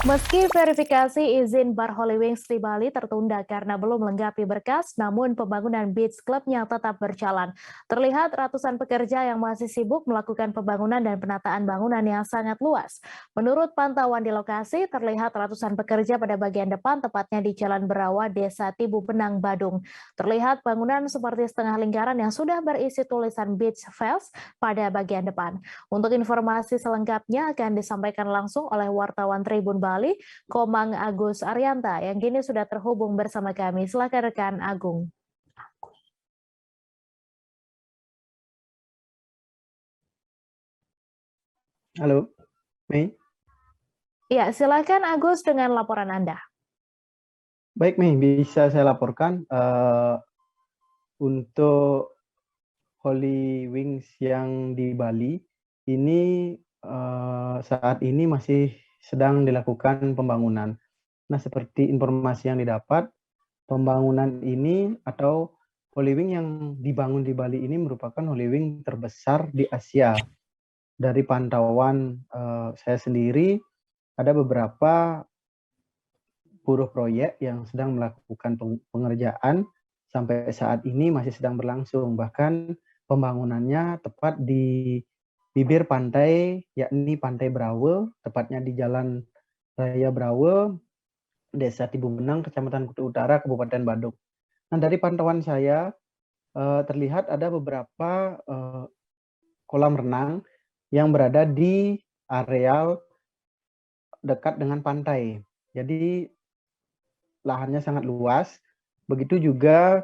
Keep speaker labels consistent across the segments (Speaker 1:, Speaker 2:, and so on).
Speaker 1: Meski verifikasi izin Bar Holy Wings di Bali tertunda karena belum melengkapi berkas, namun pembangunan Beach Club-nya tetap berjalan. Terlihat ratusan pekerja yang masih sibuk melakukan pembangunan dan penataan bangunan yang sangat luas. Menurut pantauan di lokasi, terlihat ratusan pekerja pada bagian depan, tepatnya di Jalan Berawa, Desa Tibu Benang, Badung. Terlihat bangunan seperti setengah lingkaran yang sudah berisi tulisan Beach Fest pada bagian depan. Untuk informasi selengkapnya akan disampaikan langsung oleh wartawan Tribun Bali, Komang Agus Arianta, yang kini sudah terhubung bersama kami. Silakan rekan Agung.
Speaker 2: Halo, Mei.
Speaker 1: Ya, silakan Agus dengan laporan Anda.
Speaker 2: Baik, Mei, bisa saya laporkan untuk Holy Wings yang di Bali ini saat ini masih sedang dilakukan pembangunan. Nah, seperti informasi yang didapat, pembangunan ini atau Holy Wing yang dibangun di Bali ini merupakan Holy Wing terbesar di Asia. Dari pantauan saya sendiri, ada beberapa buruh proyek yang sedang melakukan pengerjaan sampai saat ini masih sedang berlangsung. Bahkan pembangunannya tepat di bibir pantai, yakni Pantai Brawe, tepatnya di Jalan Raya Brawe, Desa Tibu Benang, Kecamatan Kutu Utara, Kabupaten Badung. Nah, dari pantauan saya terlihat ada beberapa kolam renang yang berada di areal dekat dengan pantai. Jadi lahannya sangat luas. Begitu juga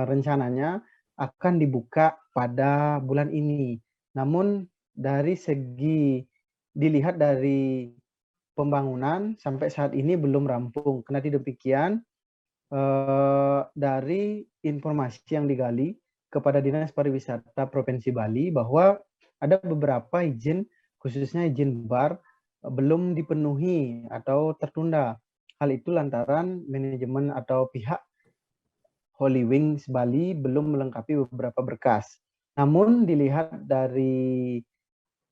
Speaker 2: rencananya akan dibuka pada bulan ini. Namun dari segi dilihat dari pembangunan sampai saat ini belum rampung. Kendati demikian, dari informasi yang digali kepada Dinas Pariwisata Provinsi Bali bahwa ada beberapa izin, khususnya izin bar, belum dipenuhi atau tertunda. Hal itu lantaran manajemen atau pihak Holy Wings Bali belum melengkapi beberapa berkas. Namun dilihat dari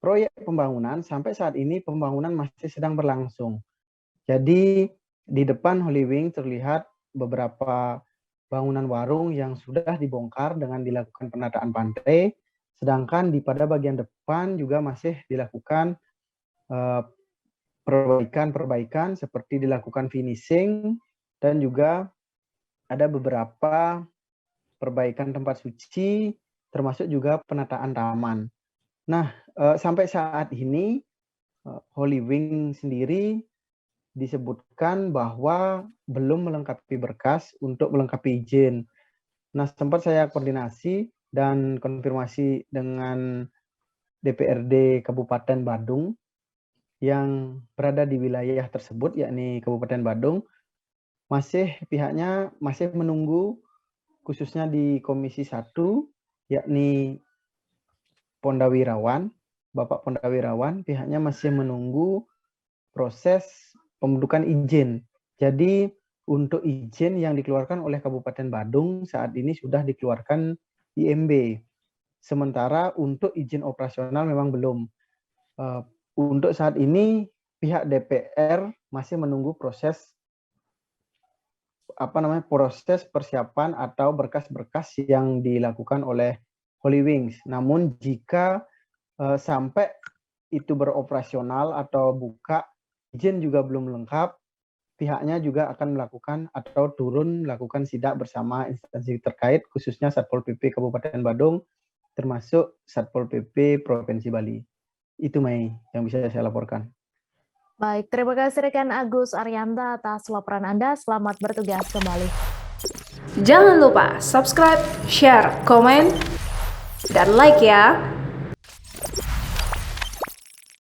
Speaker 2: proyek pembangunan, sampai saat ini pembangunan masih sedang berlangsung. Jadi di depan Holy Wings terlihat beberapa bangunan warung yang sudah dibongkar dengan dilakukan penataan pantai, sedangkan pada bagian depan juga masih dilakukan perbaikan seperti dilakukan finishing dan juga ada beberapa perbaikan tempat suci, termasuk juga penataan taman. Nah, sampai saat ini Holy Wing sendiri disebutkan bahwa belum melengkapi berkas untuk melengkapi izin. Nah, sempat saya koordinasi dan konfirmasi dengan DPRD Kabupaten Badung yang berada di wilayah tersebut, yakni Kabupaten Badung, pihaknya masih menunggu, khususnya di Komisi 1, yakni Pondawirawan, Bapak Pondawirawan, pihaknya masih menunggu proses pembentukan izin. Jadi untuk izin yang dikeluarkan oleh Kabupaten Badung saat ini sudah dikeluarkan IMB. Sementara untuk izin operasional memang belum. Untuk saat ini pihak DPR masih menunggu proses proses persiapan atau berkas-berkas yang dilakukan oleh Holy Wings. Namun jika sampai itu beroperasional atau buka, izin juga belum lengkap, pihaknya juga akan melakukan atau turun melakukan sidak bersama instansi terkait, khususnya Satpol PP Kabupaten Badung, termasuk Satpol PP Provinsi Bali. Itu Mei yang bisa saya laporkan.
Speaker 1: Baik, terima kasih rekan Agus Arianta atas laporan Anda. Selamat bertugas kembali.
Speaker 3: Jangan lupa subscribe, share, komen, dan like ya.